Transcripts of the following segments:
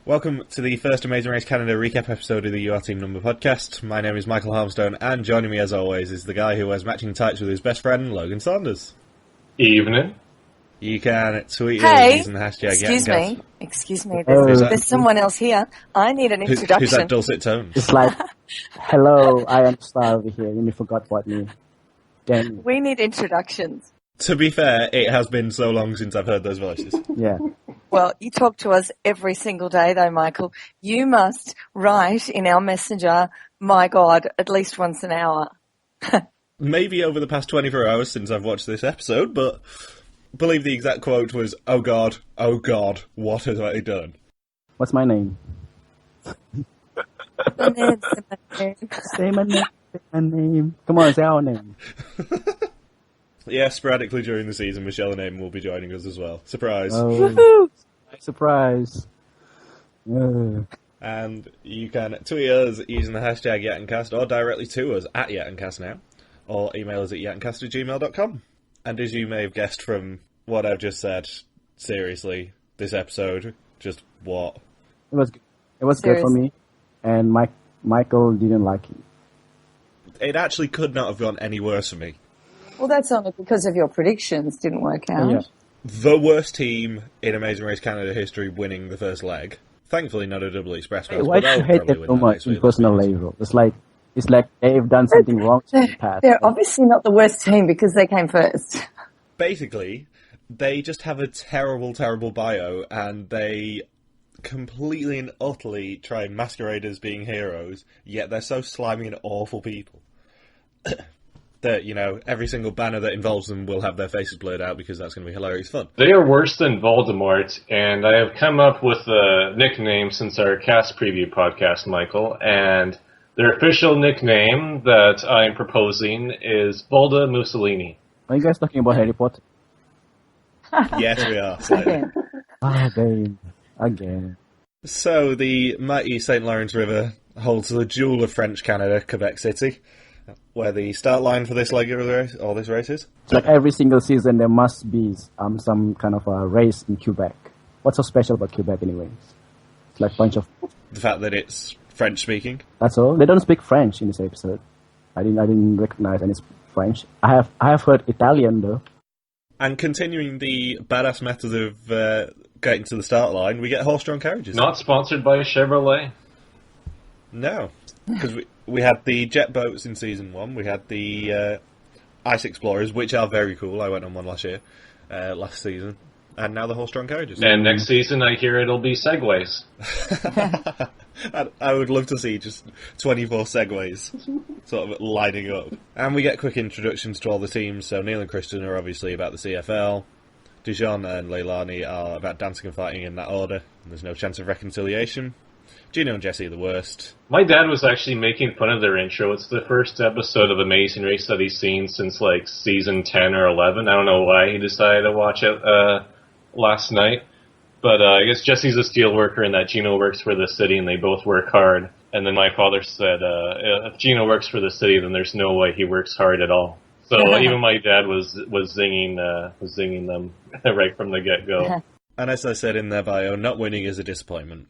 Welcome to the first Amazing Race Canada recap episode of the UR Team Number podcast. My name is Michael Harmstone, and joining me as always is the guy who wears matching tights with his best friend, Logan Saunders. Evening. You can tweet us using the hashtag Excuse me. There's someone else here. I need an introduction. Who's that dulcet tone? It's like, hello, I am Star over here, and you forgot about me. Damn. We need introductions. To be fair, it has been so long since I've heard those voices. Yeah. Well, you talk to us every single day, though, Michael. You must write in our messenger, my God, at least once an hour. Maybe over the past 24 hours since I've watched this episode, but I believe the exact quote was, oh God, what have I done? What's my name? Say my name. Come on, say our name. Yeah, sporadically during the season, Michelle and Eamon will be joining us as well. Surprise. Oh, surprise. And you can tweet us using the hashtag yatncast or directly to us at yatncast now, or email us at yatncast@gmail.com. And as you may have guessed from what I've just said, seriously, this episode, just what? It was good for me, and Michael didn't like it. It actually could not have gone any worse for me. Well, that's only because of your predictions didn't work out. Yeah. The worst team in Amazing Race Canada history winning the first leg. Thankfully, not a double express pass. Why do you hate them so much in personal level? It's like they've done something wrong in the past. They're obviously not the worst team because they came first. Basically, they just have a terrible, terrible bio, and they completely and utterly try and masquerade as being heroes, yet they're so slimy and awful people. That, you know, every single banner that involves them will have their faces blurred out because that's going to be hilarious fun. They are worse than Voldemort, and I have come up with a nickname since our cast preview podcast, Michael, and their official nickname that I'm proposing is Volda Mussolini. Are you guys talking about Harry Potter? Yes, we are. Slightly. Again. So, the mighty St. Lawrence River holds the jewel of French Canada, Quebec City, where the start line for this leg of the race, or this race is. It's like every single season there must be some kind of a race in Quebec. What's so special about Quebec anyways? It's like a bunch of... The fact that it's French-speaking. That's all. They don't speak French in this episode. I didn't recognize any French. I have heard Italian though. And continuing the badass method of getting to the start line, we get horse-drawn carriages. Not sponsored by Chevrolet. No, because we had the jet boats in Season 1, we had the Ice Explorers, which are very cool. I went on one last season, and now the horse-drawn carriages. And next season I hear it'll be Segways. I would love to see just 24 Segways sort of lining up. And we get quick introductions to all the teams, so Neil and Christian are obviously about the CFL, Dijon and Leilani are about dancing and fighting in that order, and there's no chance of reconciliation. Gino and Jesse are the worst. My dad was actually making fun of their intro. It's the first episode of Amazing Race that he's seen since like season 10 or 11. I don't know why he decided to watch it last night. But I guess Jesse's a steel worker and that Gino works for the city and they both work hard. And then my father said, if Gino works for the city, then there's no way he works hard at all. So even my dad was zinging them right from the get-go. And as I said in their bio, not winning is a disappointment.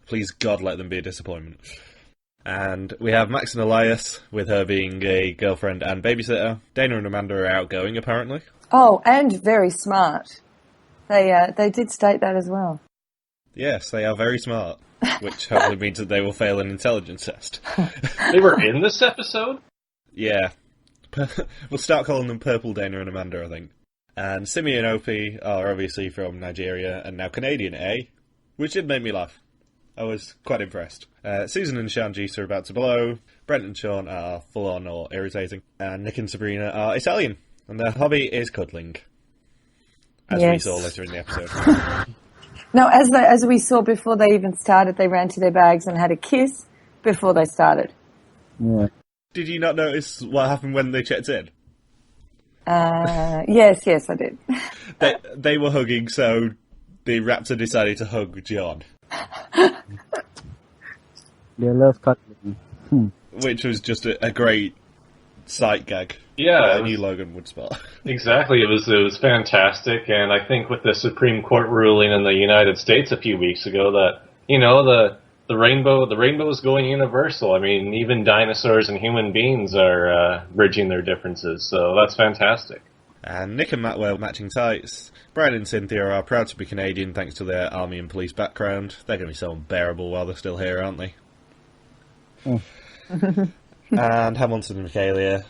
Please, God, let them be a disappointment. And we have Max and Elias, with her being a girlfriend and babysitter. Dana and Amanda are outgoing, apparently. Oh, and very smart. They did state that as well. Yes, they are very smart, which hopefully means that they will fail an intelligence test. They were in this episode? Yeah. We'll start calling them Purple Dana and Amanda, I think. And Simi and Opie are obviously from Nigeria and now Canadian, which did make me laugh. I was quite impressed. Susan and Shanjit are about to blow. Brent and Sean are full-on or irritating. And Nick and Sabrina are Italian. And their hobby is cuddling. As we saw later in the episode. No, as we saw before they even started, they ran to their bags and had a kiss before they started. Yeah. Did you not notice what happened when they checked in? Yes, I did. They were hugging, so the raptor decided to hug John. They love cuddling. Which was just a great sight gag. Yeah, I knew Logan would spot. Exactly, it was fantastic, and I think with the Supreme Court ruling in the United States a few weeks ago that the rainbow is going universal. I mean, even dinosaurs and human beings are bridging their differences, so that's fantastic. And Nick and Matt wear matching tights. Brian and Cynthia are proud to be Canadian thanks to their army and police background. They're going to be so unbearable while they're still here, aren't they? Oh. And Hamilton and Michaela,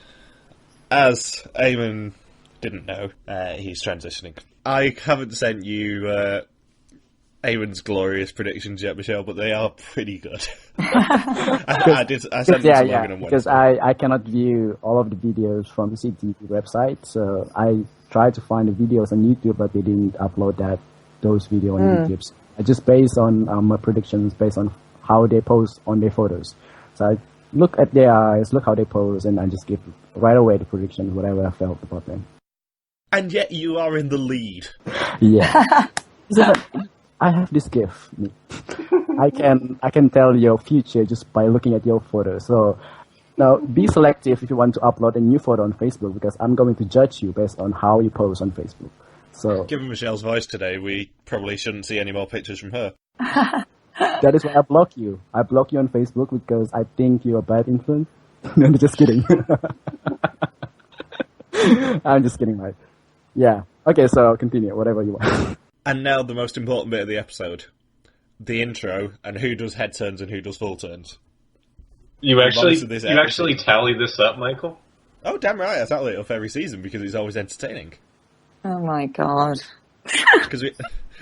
as Eamon didn't know, he's transitioning. I haven't sent you Eamon's glorious predictions yet, Michelle, but they are pretty good. I sent them to Logan on because Wednesday. I cannot view all of the videos from the CTV website, so I tried to find the videos on YouTube, but they didn't upload those videos on YouTube. So I just based on my predictions based on how they post on their photos. So I look at their eyes, look how they pose, and I just give right away the predictions, whatever I felt about them. And yet you are in the lead. Yeah. So, I have this gift. I can tell your future just by looking at your photos. So now be selective if you want to upload a new photo on Facebook, because I'm going to judge you based on how you post on Facebook. So Given Michelle's voice today, we probably shouldn't see any more pictures from her. that is why I block you. I block you on Facebook because I think you're a bad influence. No, I'm just kidding. I'm just kidding, right? Yeah. Okay, so continue, whatever you want. And now the most important bit of the episode. The intro, and who does head turns and who does full turns. You actually episode. tally this up, Michael? Oh, damn right, I tally it up every season because it's always entertaining. Oh my god. Because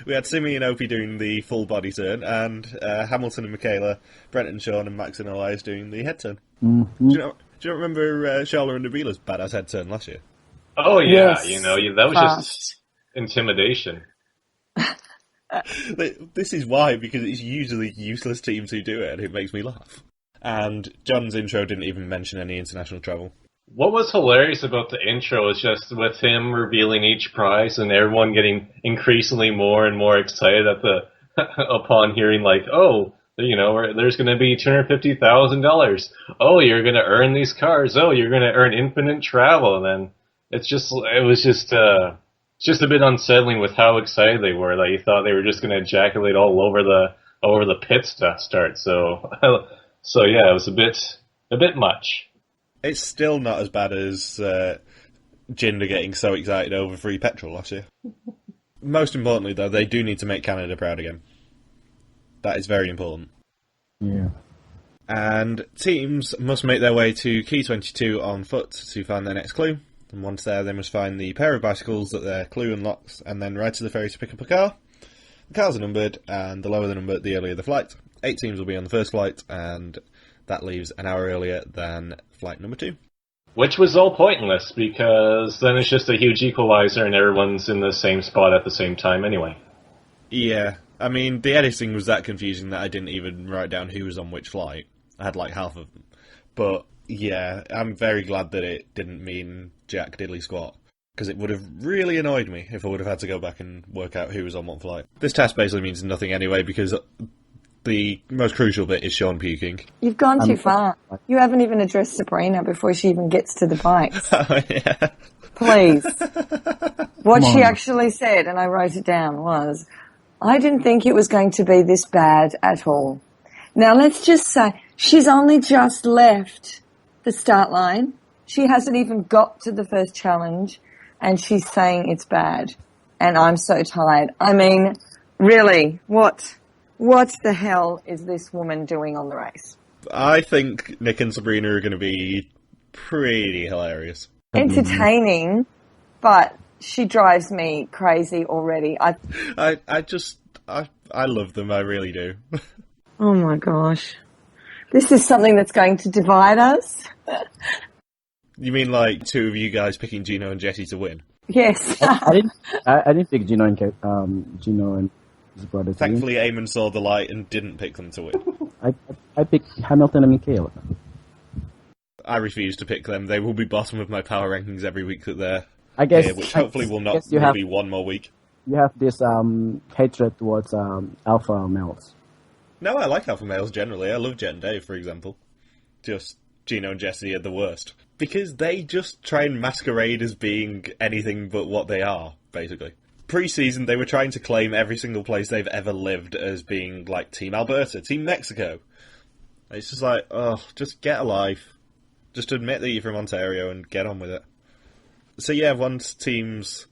we had Simi and Opie doing the full body turn, and Hamilton and Michaela, Brent and Sean, and Max and Elias doing the head turn. Mm-hmm. Do you remember Charlotte and Nabila's badass head turn last year? Oh yeah, Yes. that was just intimidation. This is why, because it's usually useless teams who do it, and it makes me laugh. And John's intro didn't even mention any international travel. What was hilarious about the intro is just with him revealing each prize and everyone getting increasingly more and more excited at upon hearing like, oh, there's going to be $250,000. Oh, you're going to earn these cars. Oh, you're going to earn infinite travel. And then it was just a bit unsettling with how excited they were. Like you thought they were just going to ejaculate all over the pit start. So yeah, it was a bit much. It's still not as bad as Jinder getting so excited over free petrol last year. Most importantly, though, they do need to make Canada proud again. That is very important. Yeah. And teams must make their way to Key 22 on foot to find their next clue. And once there, they must find the pair of bicycles that their clue unlocks, and then ride to the ferry to pick up a car. The cars are numbered, and the lower the number, the earlier the flight. 8 teams will be on the first flight, and that leaves an hour earlier than flight number 2. Which was all pointless, because then it's just a huge equalizer and everyone's in the same spot at the same time anyway. Yeah, I mean, the editing was that confusing that I didn't even write down who was on which flight. I had like half of them. But yeah, I'm very glad that it didn't mean Jack Diddley Squat, because it would have really annoyed me if I would have had to go back and work out who was on what flight. This test basically means nothing anyway, because the most crucial bit is Sean puking. You've gone too far. You haven't even addressed Sabrina before she even gets to the bikes. Oh, yeah. Please. What she actually said, and I wrote it down, was, I didn't think it was going to be this bad at all. Now, let's just say she's only just left the start line. She hasn't even got to the first challenge, and she's saying it's bad. And I'm so tired. I mean, really, what the hell is this woman doing on the race? I think Nick and Sabrina are going to be pretty hilarious. Entertaining, but she drives me crazy already. I love them, I really do. Oh my gosh. This is something that's going to divide us. You mean like two of you guys picking Gino and Jessie to win? Yes. I didn't pick Gino and his brother. Thankfully, Eamon saw the light and didn't pick them to win. I picked Hamilton and Michaela. I refuse to pick them. They will be bottom of my power rankings every week that they're I guess, here, which hopefully will not be one more week. You have this hatred towards alpha males. No, I like alpha males generally. I love Jet and Dave, for example. Just Gino and Jessie are the worst. Because they just try and masquerade as being anything but what they are, basically. pre-season, they were trying to claim every single place they've ever lived as being, like, Team Alberta, Team Mexico. It's just like, oh, just get a life. Just admit that you're from Ontario and get on with it. So yeah, once teams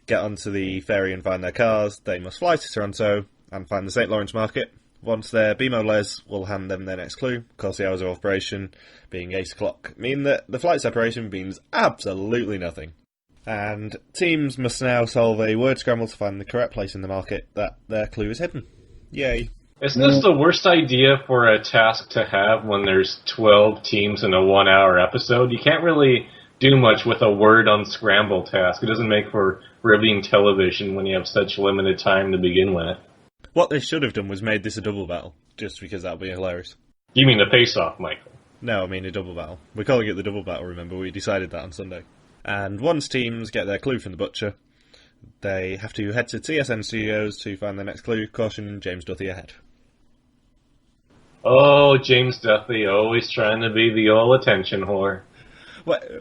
get onto the ferry and find their cars, they must fly to Toronto and find the St. Lawrence market. Once their BMO Les will hand them their next clue. Of course, the hours of operation, being 8 o'clock, mean that the flight separation means absolutely nothing. And teams must now solve a word scramble to find the correct place in the market that their clue is hidden. Yay. Isn't this the worst idea for a task to have when there's 12 teams in a 1-hour episode? You can't really do much with a word unscramble task. It doesn't make for riveting television when you have such limited time to begin with. What they should have done was made this a double battle, just because that would be hilarious. You mean the face-off, Michael? No, I mean a double battle. We're calling it the double battle, remember? We decided that on Sunday. And once teams get their clue from the butcher, they have to head to TSN Studios to find their next clue. Caution, James Duthie ahead. Oh, James Duthie, always trying to be the old attention whore.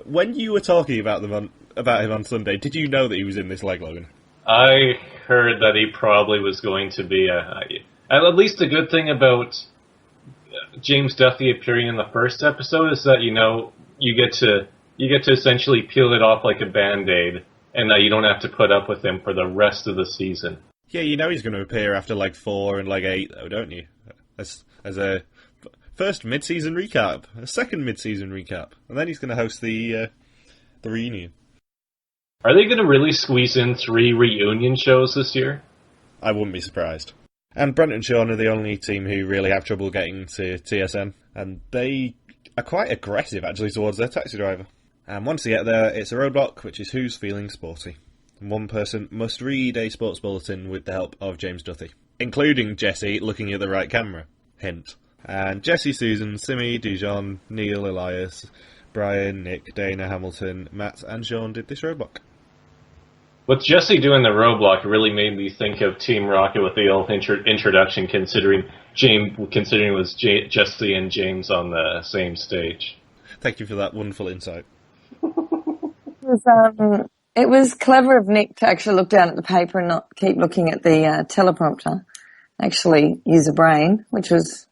When you were talking about him on Sunday, did you know that he was in this leg, Logan? I heard that he probably was going to be at least a good thing about James Duthie appearing in the first episode is that, you get to essentially peel it off like a Band-Aid, and that you don't have to put up with him for the rest of the season. Yeah, you know he's going to appear after 4 and 8, though, don't you? As a first mid-season recap, a second mid-season recap, and then he's going to host the reunion. Are they going to really squeeze in 3 reunion shows this year? I wouldn't be surprised. And Brent and Sean are the only team who really have trouble getting to TSN, and they are quite aggressive, actually, towards their taxi driver. And once they get there, it's a roadblock, which is who's feeling sporty. And one person must read a sports bulletin with the help of James Duthie, including Jesse looking at the right camera. Hint. And Jesse, Susan, Simi, Dijon, Neil, Elias, Brian, Nick, Dana, Hamilton, Matt, and Sean did this roadblock. With Jesse doing the roadblock, it really made me think of Team Rocket with the old introduction, considering it was Jesse and James on the same stage. Thank you for that wonderful insight. It was clever of Nick to actually look down at the paper and not keep looking at the teleprompter. Actually use a brain, which was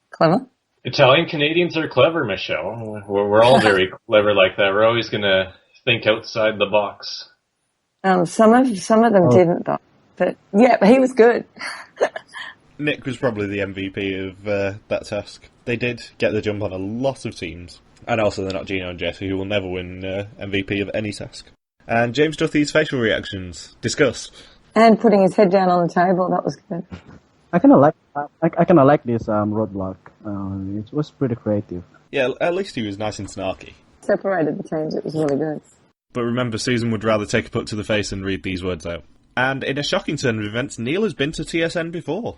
clever. Italian Canadians are clever, Michelle. We're all very clever like that. We're always going to think outside the box. Some of them didn't, though. But he was good. Nick was probably the MVP of that task. They did get the jump on a lot of teams. And also they're not Gino and Jesse, who will never win MVP of any task. And James Duthie's facial reactions. Discuss. And putting his head down on the table, that was good. I kind of like this roadblock. It was pretty creative. Yeah, at least he was nice and snarky. Separated the teams, it was really good. But remember, Susan would rather take a put to the face and read these words out. And in a shocking turn of events, Neil has been to TSN before.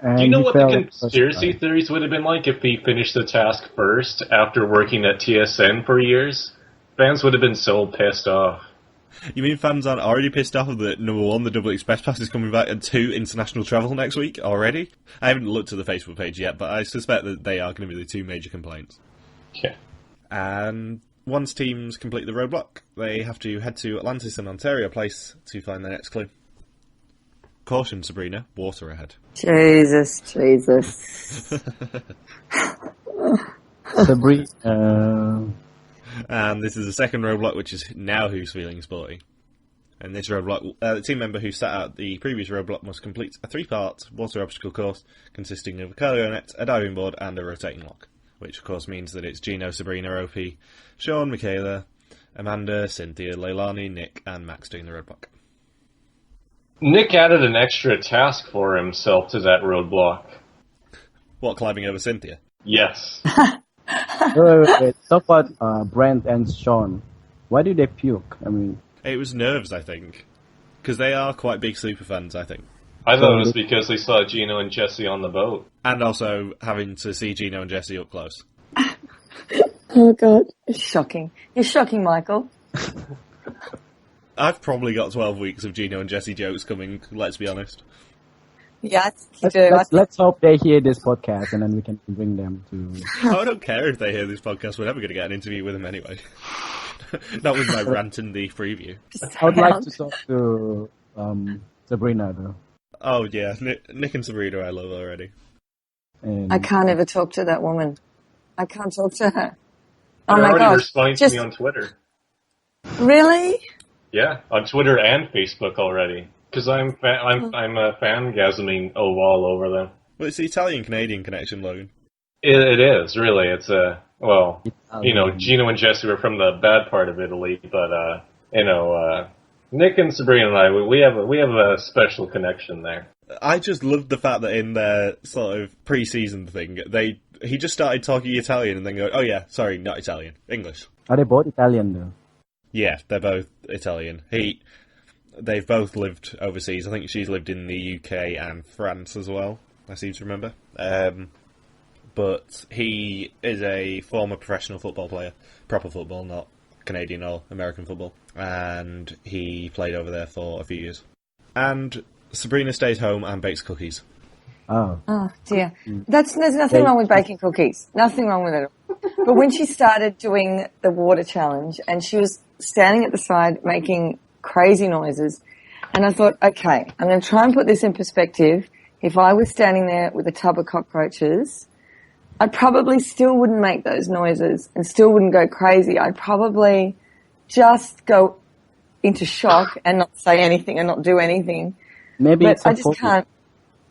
Do you know what the conspiracy theories would have been like if he finished the task first after working at TSN for years? Fans would have been so pissed off. You mean fans aren't already pissed off that, number 1, the Double Express Pass is coming back, and 2, international travel next week already? I haven't looked at the Facebook page yet, but I suspect that they are going to be the 2 major complaints. Yeah. And once teams complete the roadblock, they have to head to Atlantis and Ontario Place to find their next clue. Caution, Sabrina, water ahead. Jesus. Sabrina. And this is the second roadblock, which is now who's feeling sporty. And this roadblock, the team member who sat out the previous roadblock must complete a 3-part water obstacle course consisting of a cargo net, a diving board, and a rotating lock. Which, of course, means that it's Gino, Sabrina, Opie, Sean, Michaela, Amanda, Cynthia, Leilani, Nick, and Max doing the roadblock. Nick added an extra task for himself to that roadblock. What, climbing over Cynthia? Yes. Wait. Talk about Brent and Sean. Why did they puke? I mean, it was nerves, I think. Because they are quite big super fans, I think. I thought it was because they saw Gino and Jesse on the boat. And also having to see Gino and Jesse up close. Oh, God. It's shocking. You're shocking, Michael. I've probably got 12 weeks of Gino and Jesse jokes coming, let's be honest. Yeah, you do. Let's hope they hear this podcast and then we can bring them to... I don't care if they hear this podcast. We're never going to get an interview with them anyway. Not with my rant in the preview. I would like to talk to Sabrina though. Oh yeah, Nick and Sabrina I love already. And I can't ever talk to that woman. I can't talk to her. Oh They're my already gosh. responding to me on Twitter. Really? Yeah, on Twitter and Facebook already. Because I'm fangasming all over them. Well, it's the Italian-Canadian connection, Logan. It is, really. It's well, Italian. Gino and Jesse were from the bad part of Italy, but Nick and Sabrina and I, we have a special connection there. I just loved the fact that in their sort of pre-season thing, he just started talking Italian and then go, oh yeah, sorry, not Italian, English. Are they both Italian though? Yeah, they're both Italian. They've both lived overseas. I think she's lived in the UK and France as well, I seem to remember. But he is a former professional football player. Proper football, not Canadian or American football. And he played over there for a few years. And Sabrina stays home and bakes cookies. Oh. Oh dear. There's nothing wrong with baking cookies. Nothing wrong with it. But when she started doing the water challenge and she was standing at the side making crazy noises, and I thought, okay, I'm going to try and put this in perspective. If I was standing there with a tub of cockroaches, I probably still wouldn't make those noises and still wouldn't go crazy. I'd probably just go into shock and not say anything and not do anything. Maybe But it's I just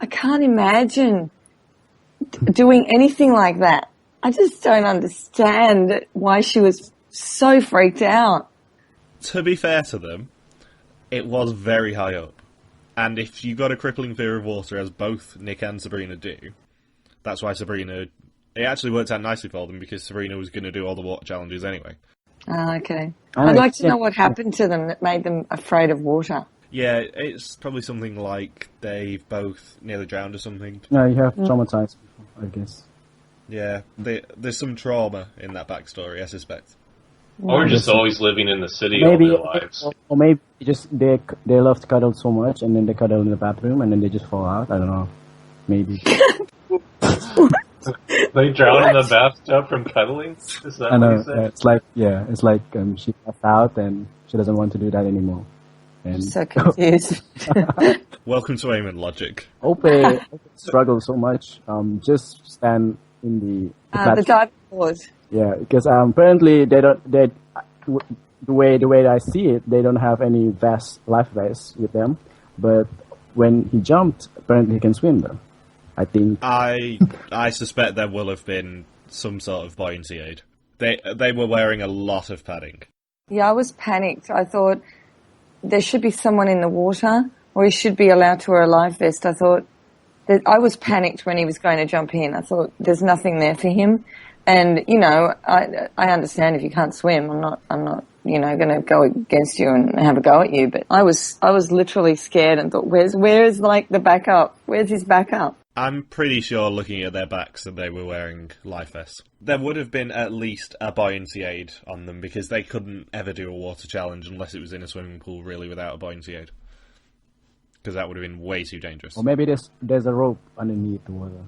can't imagine doing anything like that. I just don't understand why she was so freaked out. To be fair to them, it was very high up. And if you got a crippling fear of water, as both Nick and Sabrina do, that's why Sabrina... It actually worked out nicely for them because Sabrina was going to do all the water challenges anyway. Oh, okay. I'd like to know what happened to them that made them afraid of water. Yeah, it's probably something like they've both nearly drowned or something. No, you have traumatized people, I guess. Yeah, there's some trauma in that backstory, I suspect. Or just always living in the city Maybe, all their lives. or maybe just they love to cuddle so much, and then they cuddle in the bathroom, and then they just fall out. I don't know. Maybe. They drown in the bathtub from cuddling? Is that I know. what you said? It's like she passed out, and she doesn't want to do that anymore. And So confused. Welcome to Eamon Logic. Ope struggles so much. Just stand in the the platform. diving board. Yeah, because apparently the way I see it, they don't have any life vests with them. But when he jumped, apparently he can swim though. I think. I suspect there will have been some sort of buoyancy aid. They were wearing a lot of padding. Yeah, I was panicked. I thought there should be someone in the water, or he should be allowed to wear a life vest. I thought that I was panicked when he was going to jump in. I thought there's nothing there for him. And, I understand if you can't swim. I'm not, going to go against you and have a go at you. But I was literally scared and thought, where is like the backup? Where's his backup? I'm pretty sure, looking at their backs, that they were wearing life vests. There would have been at least a buoyancy aid on them, because they couldn't ever do a water challenge unless it was in a swimming pool, really, without a buoyancy aid. Because that would have been way too dangerous. Or maybe there's a rope underneath the water.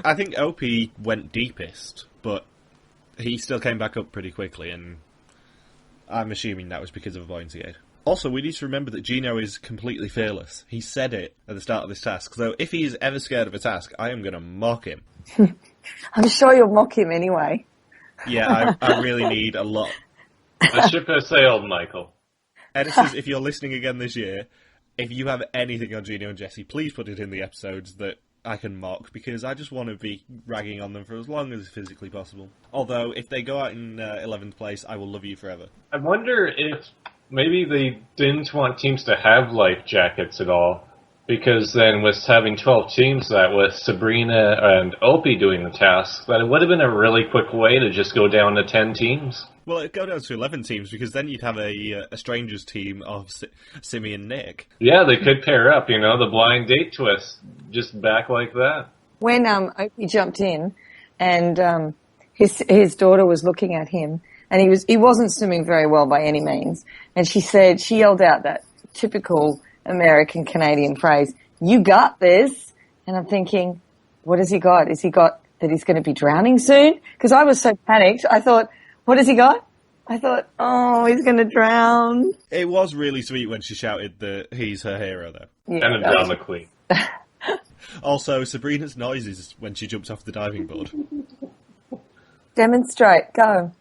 I think Opie went deepest, but he still came back up pretty quickly, and I'm assuming that was because of a buoyancy aid. Also, we need to remember that Gino is completely fearless. He said it at the start of this task, so if he is ever scared of a task, I am going to mock him. I'm sure you'll mock him anyway. Yeah, I really need a lot. The ship has sailed, Michael. Editors, if you're listening again this year, if you have anything on Gino and Jesse, please put it in the episodes that I can mock, because I just want to be ragging on them for as long as physically possible. Although, if they go out in 11th place, I will love you forever. I wonder if maybe they didn't want teams to have life jackets at all, because then with having 12 teams, that with Sabrina and Opie doing the task, that it would have been a really quick way to just go down to 10 teams. Well, it'd go down to 11 teams, because then you'd have a strangers team of Simi and Nick. Yeah, they could pair up, the blind date twist, just back like that. When Opie jumped in and his daughter was looking at him, and he wasn't swimming very well by any means, and she yelled out that typical American Canadian phrase, "You got this," and I'm thinking, what has he got? Has he got that he's going to be drowning soon? Because I was so panicked. I thought, what has he got? I thought, oh, he's going to drown. It was really sweet when she shouted that he's her hero, though. Yeah, And a drama queen. Also, Sabrina's noises when she jumped off the diving board. Demonstrate, go.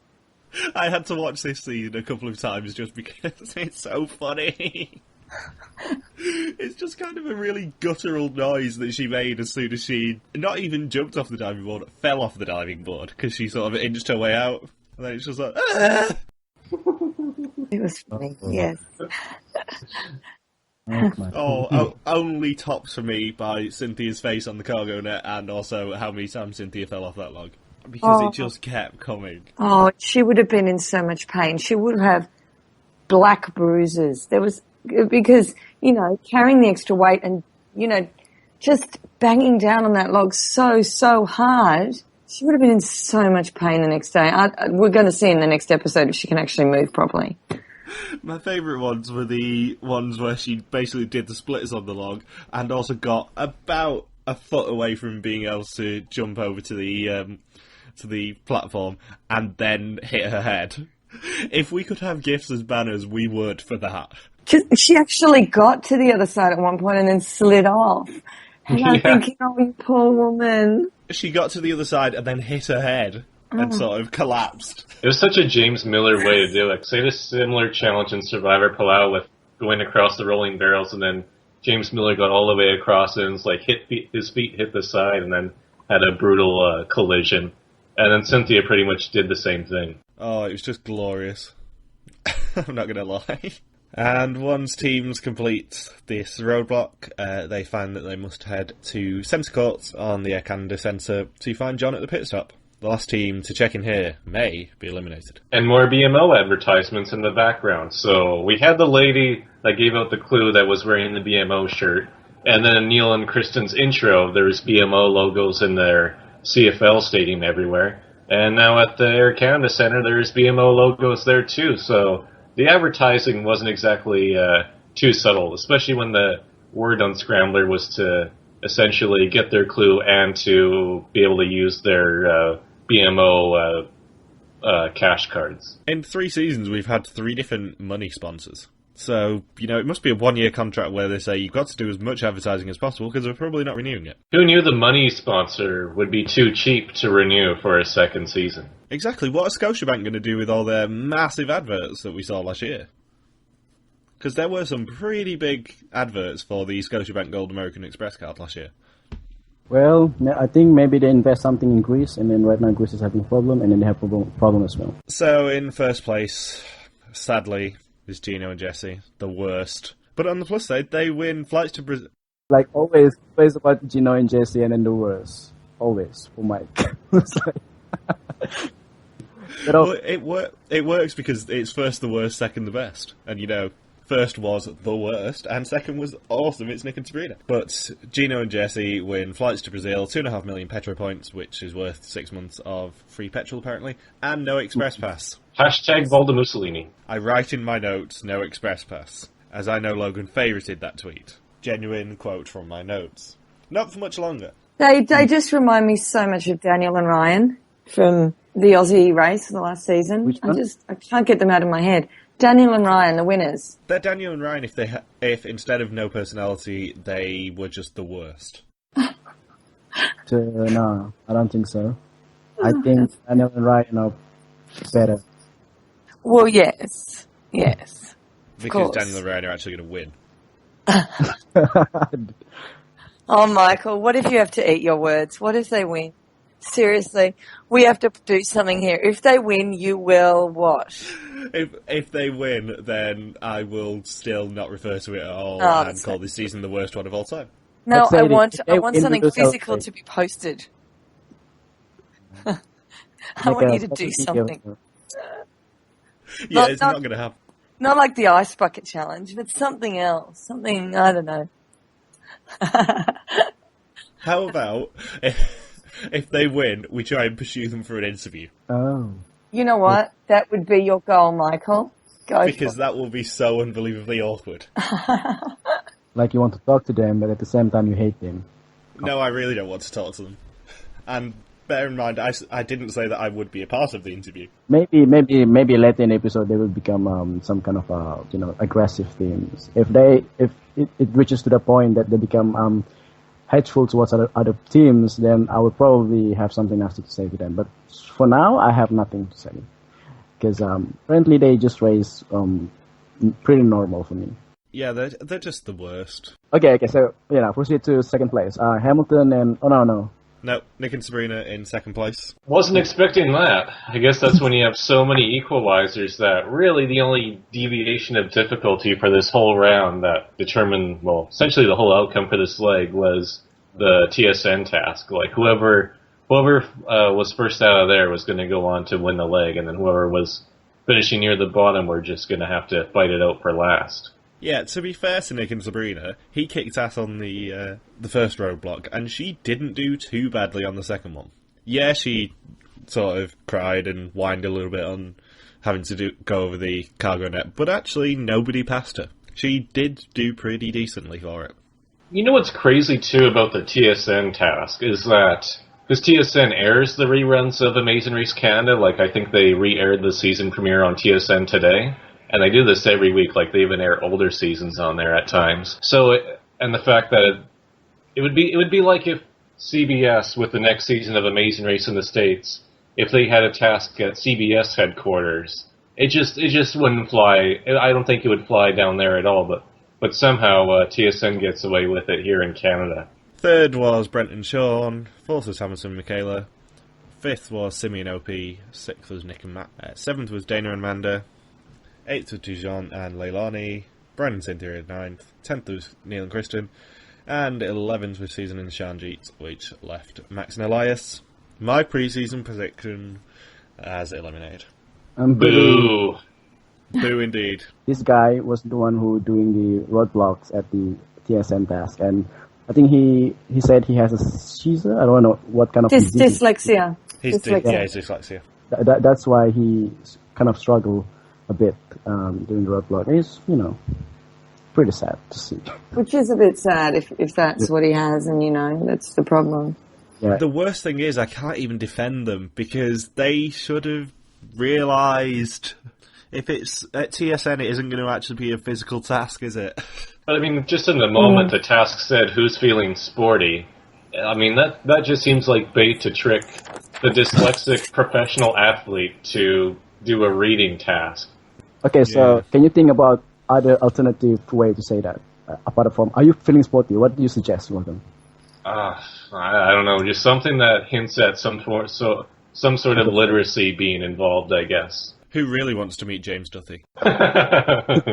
I had to watch this scene a couple of times just because it's so funny. It's just kind of a really guttural noise that she made as soon as she not even jumped off the diving board, fell off the diving board because she sort of inched her way out. And then it's just like, ah! It was funny, yes. Only topped for me by Cynthia's face on the cargo net and also how many times Cynthia fell off that log. Because it just kept coming. Oh, she would have been in so much pain. She would have black bruises. Because, carrying the extra weight and, just banging down on that log so hard, she would have been in so much pain the next day. We're going to see in the next episode if she can actually move properly. My favourite ones were the ones where she basically did the splits on the log and also got about a foot away from being able to jump over to the platform and then hit her head. If we could have gifts as banners, we would for that. She actually got to the other side at one point and then slid off. And I'm thinking, oh, you poor woman. She got to the other side and then hit her head and sort of collapsed. It was such a James Miller way to do it. They had a similar challenge in Survivor Palau with going across the rolling barrels, and then James Miller got all the way across and was his feet hit the side and then had a brutal collision. And then Cynthia pretty much did the same thing. Oh, it was just glorious. I'm not going to lie. And once teams complete this roadblock, they find that they must head to Centre Court on the Air Canada Centre to find John at the pit stop. The last team to check in here may be eliminated. And more BMO advertisements in the background. So we had the lady that gave out the clue that was wearing the BMO shirt. And then in Neil and Kristen's intro, there was BMO logos in their CFL stadium everywhere. And now at the Air Canada Centre, there's BMO logos there too. So the advertising wasn't exactly too subtle, especially when the word on Scrambler was to essentially get their clue and to be able to use their BMO cash cards. In 3 seasons, we've had 3 different money sponsors. So, it must be a 1-year contract where they say you've got to do as much advertising as possible because we're probably not renewing it. Who knew the money sponsor would be too cheap to renew for a second season? Exactly. What is Scotiabank going to do with all their massive adverts that we saw last year? Because there were some pretty big adverts for the Scotiabank Gold American Express card last year. Well, I think maybe they invest something in Greece, and then right now Greece is having a problem, and then they have a problem as well. So, in first place, sadly, is Gino and Jesse, the worst. But on the plus side, they win flights to Brazil. Like, always about Gino and Jesse, and then the worst. Always, for Mike. Well, it works because it's first the worst, second the best. And, first was the worst, and second was awesome, it's Nick and Sabrina. But Gino and Jesse win flights to Brazil, 2.5 million Petro points, which is worth 6 months of free petrol, apparently, and no express pass. Hashtag Volda Mussolini. I write in my notes, no express pass, as I know Logan favourited that tweet. Genuine quote from my notes. Not for much longer. They just remind me so much of Daniel and Ryan from the Aussie race for the last season. Which one? I can't get them out of my head. Daniel and Ryan, the winners. They're Daniel and Ryan if instead of no personality, they were just the worst. No, I don't think so. I think Daniel and Ryan are better. Well, yes. Because Daniel and Ryan are actually going to win. Oh, Michael, what if you have to eat your words? What if they win? Seriously, we have to do something here. If they win, you will what? If they win, then I will still not refer to it at all and call this season the worst one of all time. No, I want something physical to be posted. I want you to do something. Yeah, it's not going to happen. Not like the ice bucket challenge, but something else. Something, I don't know. How about if they win, we try and pursue them for an interview? Oh. You know what? That would be your goal, Michael. Because that will be so unbelievably awkward. Like you want to talk to them, but at the same time you hate them. No, I really don't want to talk to them. And bear in mind, I didn't say that I would be a part of the interview. Maybe later in the episode they will become some kind of aggressive themes. If it reaches to the point that they become hateful towards other teams, then I would probably have something else to say to them. But for now, I have nothing to say because apparently they just race pretty normal for me. Yeah, they're just the worst. Okay. So proceed to second place. Hamilton and No, Nick and Sabrina in second place. Wasn't expecting that. I guess that's when you have so many equalizers that really the only deviation of difficulty for this whole round that determined, well, essentially the whole outcome for this leg was the TSN task. Like whoever was first out of there was going to go on to win the leg, and then whoever was finishing near the bottom were just going to have to fight it out for last. Yeah, to be fair to Nick and Sabrina, he kicked ass on the first roadblock, and she didn't do too badly on the second one. Yeah, she sort of cried and whined a little bit on having to go over the cargo net, but actually nobody passed her. She did do pretty decently for it. You know what's crazy, too, about the TSN task is that, because TSN airs the reruns of Amazing Race Canada, like I think they re-aired the season premiere on TSN today, and they do this every week, like they even air older seasons on there at times. So, and the fact that it would be like if CBS, with the next season of Amazing Race in the States, if they had a task at CBS headquarters, it just wouldn't fly. I don't think it would fly down there at all, but somehow TSN gets away with it here in Canada. Third was Brent and Sean. Fourth was Hamilton and Michaela. Fifth was Simi and Opie. Sixth was Nick and Matt. Seventh was Dana and Amanda. 8th was Dijon and Leilani. Brian and Cynthia at 9th. 10th was Neil and Kristen. And 11th was Susan and Shanjeet, which left Max and Elias. My pre-season prediction as eliminated. Boo! Boo indeed. This guy was the one who doing the roadblocks at the TSN task, and I think he said he has a seizure. I don't know what kind of disease. Dyslexia. He's dyslexia. That's why he kind of struggled a bit doing the roadblock. It's pretty sad to see. Which is a bit sad if that's what he has, and that's the problem. Yeah. The worst thing is I can't even defend them because they should have realised if it's at TSN it isn't going to actually be a physical task, is it? But I mean, just in the moment the task said who's feeling sporty, I mean that just seems like bait to trick the dyslexic professional athlete to do a reading task. Okay, so can you think about other alternative way to say that? Apart from, are you feeling sporty? What do you suggest, Morgan? I don't know, just something that hints at some sort of literacy being involved, I guess. Who really wants to meet James Duthie? That's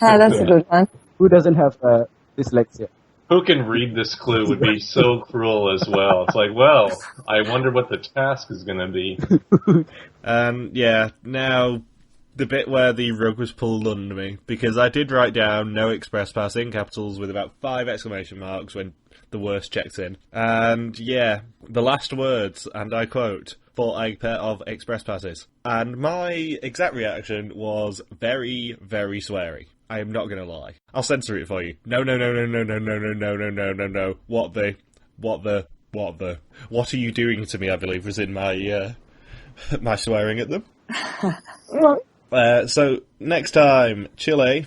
a good one. Who doesn't have dyslexia? Who can read this clue would be so cruel as well. It's like, well, I wonder what the task is going to be. Now the bit where the rug was pulled under me, because I did write down no express pass in capitals with about 5 exclamation marks when the worst checked in. And the last words, and I quote, for a pair of express passes. And my exact reaction was very, very sweary. I am not going to lie. I'll censor it for you. No. What are you doing to me, I believe, was in my my swearing at them. So, next time, Chile,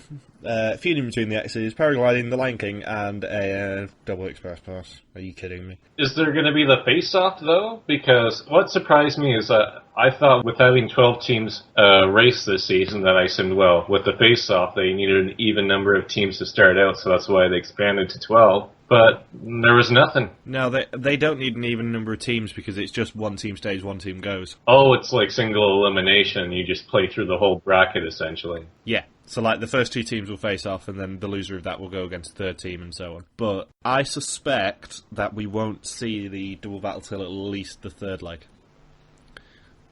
feuding between the X's, paragliding, the Lion King, and a double express pass. Are you kidding me? Is there going to be the face-off, though? Because what surprised me is that I thought with having 12 teams race this season that I assumed, well, with the face-off, they needed an even number of teams to start out, so that's why they expanded to 12. But there was nothing. No, they don't need an even number of teams because it's just one team stays, one team goes. Oh, it's like single elimination. You just play through the whole bracket, essentially. Yeah. So, the first 2 teams will face off, and then the loser of that will go against the third team, and so on. But I suspect that we won't see the double battle till at least the third leg.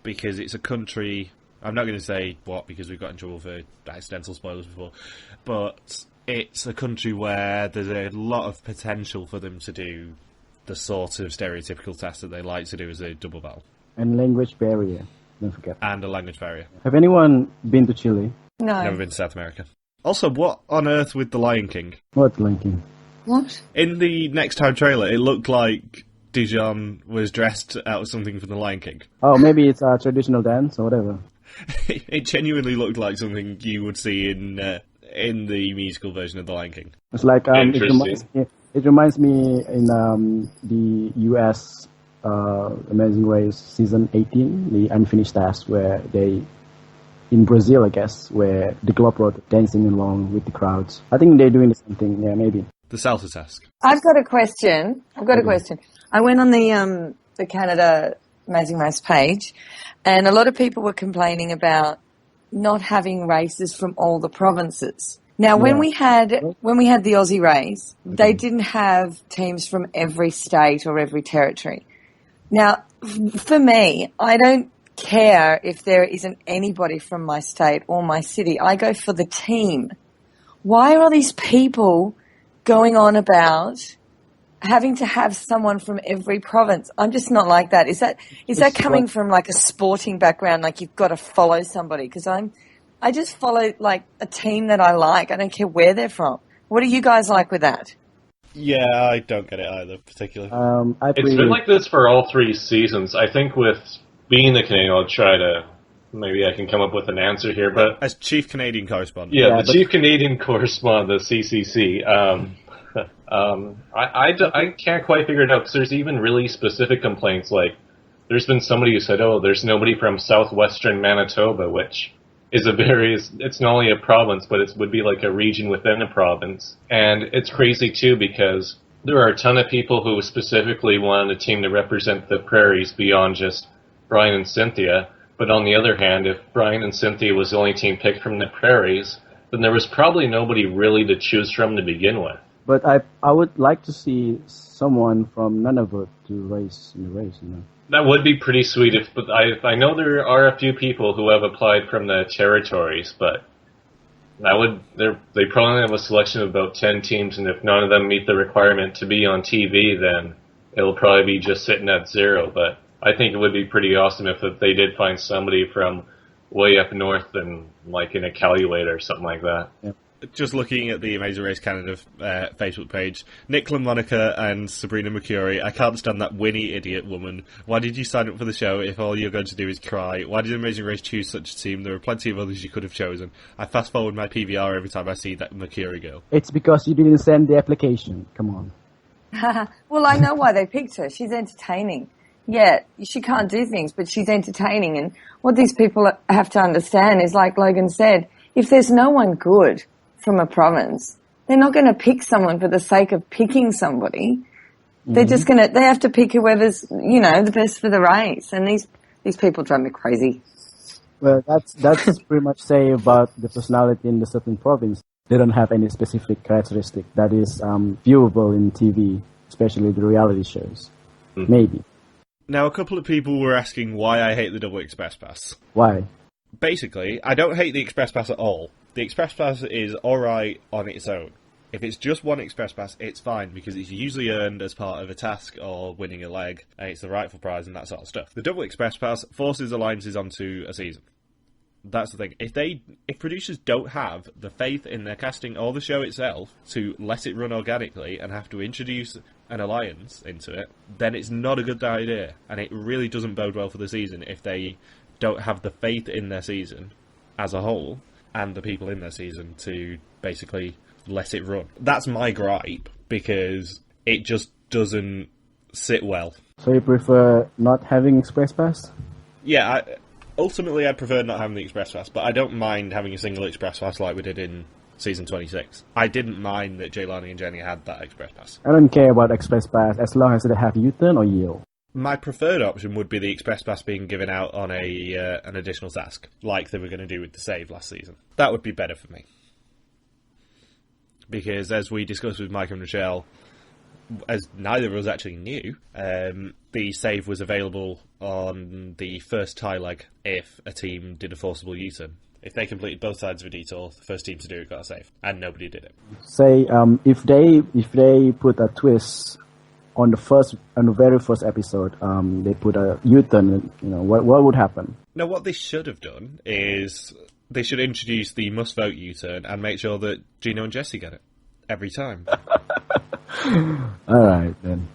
Because it's a country... I'm not going to say what, because we've got in trouble for accidental spoilers before. But it's a country where there's a lot of potential for them to do the sort of stereotypical test that they like to do as a double battle. And language barrier, don't forget. And a language barrier. Have anyone been to Chile? No. Never been to South America. Also, what on earth with the Lion King? What Lion King? What? In the Next Time trailer, it looked like Dijon was dressed out of something from The Lion King. Oh, maybe it's a traditional dance or whatever. It genuinely looked like something you would see in the musical version of The Lion King. It's like it reminds me in the US Amazing Race season 18, the unfinished task, where they in Brazil, I guess, where the Globe Road dancing along with the crowds. I think they're doing the same thing. Yeah, maybe. The Salsa task. I've got a question. I went on the Canada Amazing Race page, and a lot of people were complaining about not having races from all the provinces. Now, when we had the Aussie race, they didn't have teams from every state or every territory. Now, for me, I don't care if there isn't anybody from my state or my city. I go for the team. Why are all these people going on about having to have someone from every province? I'm just not like that. Is that coming from like a sporting background, like you've got to follow somebody? Because I just follow like a team that I like. I don't care where they're from. What are you guys like with that? Yeah, I don't get it either, particularly. It's been like this for all 3 seasons. I think with being the Canadian, I'll try to, maybe I can come up with an answer here. But as Chief Canadian Correspondent. Yeah, Chief Canadian Correspondent, the CCC. I can't quite figure it out, because there's even really specific complaints. Like, there's been somebody who said, oh, there's nobody from southwestern Manitoba, which is it's not only a province, but it would be like a region within a province. And it's crazy, too, because there are a ton of people who specifically wanted a team to represent the prairies beyond just Brian and Cynthia. But on the other hand, if Brian and Cynthia was the only team picked from the prairies, then there was probably nobody really to choose from to begin with. But I would like to see someone from Nunavut to race in the race, you know. That would be pretty sweet. But I know there are a few people who have applied from the territories, but they probably have a selection of about 10 teams, and if none of them meet the requirement to be on TV, then it'll probably be just sitting at 0. But I think it would be pretty awesome if they did find somebody from way up north and like in a Iqaluit or something like that. Yeah. Just looking at the Amazing Race Canada Facebook page, Nick LaMonica and Sabrina Mercuri, I can't stand that Winnie idiot woman. Why did you sign up for the show if all you're going to do is cry? Why did Amazing Race choose such a team? There are plenty of others you could have chosen. I fast forward my PVR every time I see that Mercuri girl. It's because you didn't send the application. Come on. Well, I know why they picked her. She's entertaining. Yeah, she can't do things, but she's entertaining. And what these people have to understand is, like Logan said, if there's no one good from a province, they're not going to pick someone for the sake of picking somebody. They're just they have to pick whoever's, the best for the race. And these people drive me crazy. Well, that's pretty much say about the personality in the certain province. They don't have any specific characteristic that is viewable in TV, especially the reality shows. Maybe. Now, a couple of people were asking why I hate the Double Express Pass. Why? Basically, I don't hate the Express Pass at all. The Express Pass is alright on its own. If it's just one Express Pass, it's fine, because it's usually earned as part of a task or winning a leg, and it's the rightful prize and that sort of stuff. The Double Express Pass forces alliances onto a season. That's the thing. If producers don't have the faith in their casting or the show itself to let it run organically and have to introduce an alliance into it, then it's not a good idea. And it really doesn't bode well for the season if they don't have the faith in their season as a whole and the people in their season to basically let it run. That's my gripe, because it just doesn't sit well. So you prefer not having Express Pass? Yeah, ultimately I'd prefer not having the Express Pass, but I don't mind having a single Express Pass like we did in Season 26. I didn't mind that Jaylani and Jenny had that Express Pass. I don't care about Express Pass as long as they have U-turn or yield. My preferred option would be the Express Pass being given out on an additional task, like they were going to do with the save last season. That would be better for me. Because as we discussed with Mike and Rochelle, as neither of us actually knew, the save was available on the first tie leg if a team did a forcible U-turn. If they completed both sides of a detour, the first team to do it got a save, and nobody did it. Say, if they put a twist on the very first episode, they put a U-turn, what would happen? Now, what they should have done is they should introduce the must-vote U-turn and make sure that Gino and Jesse get it every time. All right, then.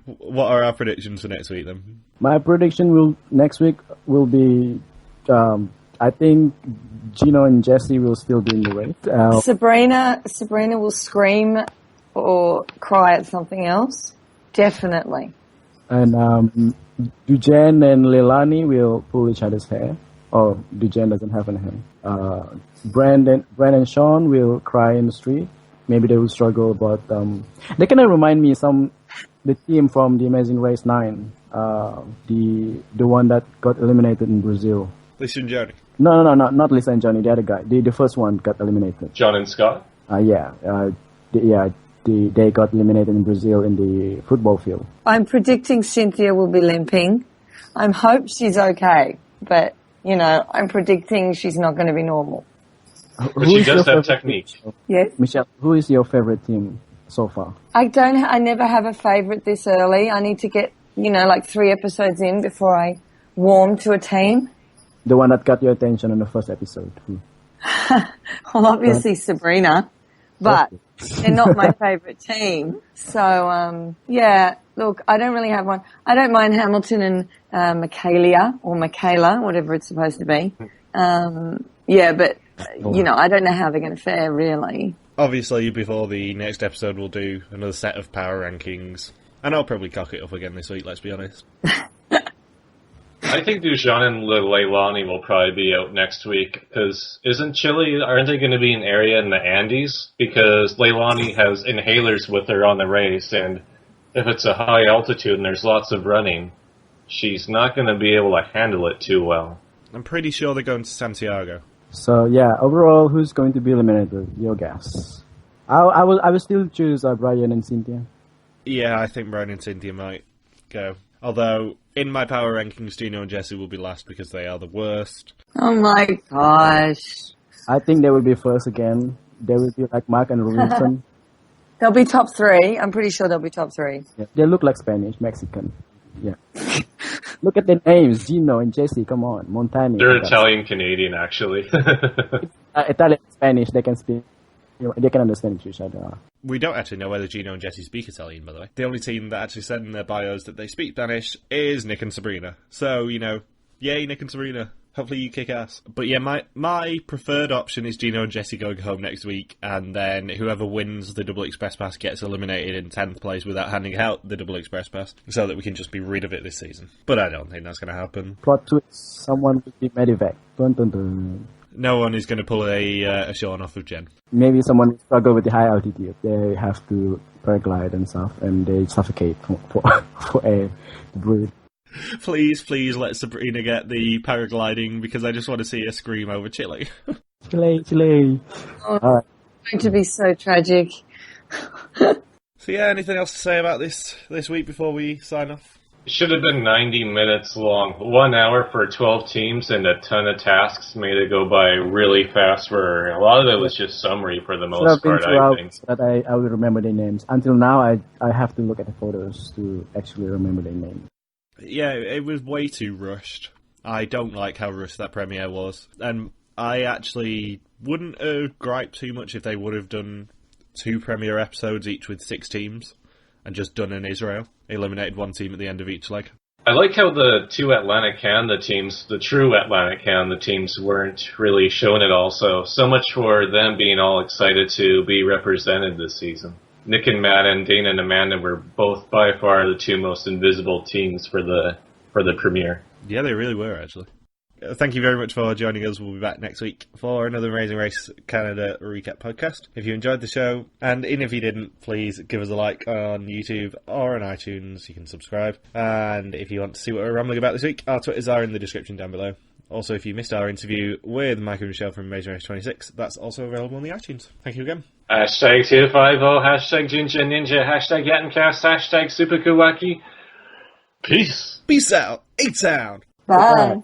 what are our predictions for next week then? My prediction next week will be, I think Gino and Jesse will still be in the race. Sabrina will scream or cry at something else. Definitely. And Dujen and Leilani will pull each other's hair. Oh, Dujen doesn't have any hair. Brand and Sean will cry in the street. Maybe they will struggle, but they kind of remind me the team from the Amazing Race 9, the one that got eliminated in Brazil. Lisa and Johnny. No, not Lisa and Johnny. The other guy, the first one got eliminated. John and Scott. They got eliminated in Brazil in the football field. I'm predicting Cynthia will be limping. I hope she's okay, but I'm predicting she's not going to be normal. But she does have technique. Yes. Michelle, who is your favorite team so far? I never have a favorite this early. I need to get, 3 episodes in before I warm to a team. The one that got your attention in the first episode. Well, obviously Sabrina, but they're not my favorite team. So, look, I don't really have one. I don't mind Hamilton and Michaela, whatever it's supposed to be. But, I don't know how they're going to fare, really. Obviously, before the next episode, we'll do another set of power rankings. And I'll probably cock it up again this week, let's be honest. I think Dujan and Leilani will probably be out next week, because aren't they going to be an area in the Andes? Because Leilani has inhalers with her on the race, and if it's a high altitude and there's lots of running, she's not going to be able to handle it too well. I'm pretty sure they're going to Santiago. So, overall, who's going to be eliminated? Your guess. I will still choose Brian and Cynthia. Yeah, I think Brian and Cynthia might go. Although, in my power rankings, Gino and Jesse will be last because they are the worst. Oh my gosh. I think they will be first again. They will be like Mark and Robinson. They'll be top 3. I'm pretty sure they'll be top 3. Yeah. They look like Spanish, Mexican. Yeah. Look at their names, Gino and Jesse. Come on, Montani. They're Italian-Canadian, actually. Italian, Spanish. They can speak. They can understand each other. We don't actually know whether Gino and Jesse speak Italian, by the way. The only team that actually said in their bios that they speak Spanish is Nick and Sabrina. So, yay, Nick and Sabrina. Hopefully you kick ass. But yeah, my preferred option is Gino and Jesse going home next week, and then whoever wins the Double Express Pass gets eliminated in 10th place without handing out the Double Express Pass, so that we can just be rid of it this season. But I don't think that's going to happen. Plot twist, someone will be medevac. Dun, dun, dun. No one is going to pull a Sean off of Jen. Maybe someone will struggle with the high altitude. They have to paraglide and stuff, and they suffocate for air to breathe. Please let Sabrina get the paragliding, because I just want to see her scream over Chile. Chile. Oh, all right. It's going to be so tragic. So yeah, anything else to say about this week before we sign off? It should have been 90 minutes long. 1 hour for 12 teams and a ton of tasks made it go by really fast. For a lot of it was just summary for the most part, I think. But I will remember their names. Until now, I have to look at the photos to actually remember their names. Yeah, it was way too rushed. I don't like how rushed that premiere was. And I actually wouldn't have griped too much if they would have done 2 premiere episodes, each with 6 teams, and just done in Israel. Eliminated 1 team at the end of each leg. I like how the 2 Atlantic Canada teams, the true Atlantic Canada teams, weren't really shown at all. So much for them being all excited to be represented this season. Nick and Matt and Dana and Amanda were both by far the 2 most invisible teams for the premiere. Yeah, they really were, actually. Thank you very much for joining us. We'll be back next week for another Amazing Race Canada recap podcast. If you enjoyed the show, and even if you didn't, please give us a like on YouTube or on iTunes. You can subscribe. And if you want to see what we're rambling about this week, our Twitters are in the description down below. Also, if you missed our interview with Mike and Michelle from Amazing Race 26, that's also available on the iTunes. Thank you again. Hashtag 250, hashtag Ginger Ninja, hashtag yatncast, hashtag Super Kuwaki. Peace. Peace out. 8 sound. Bye.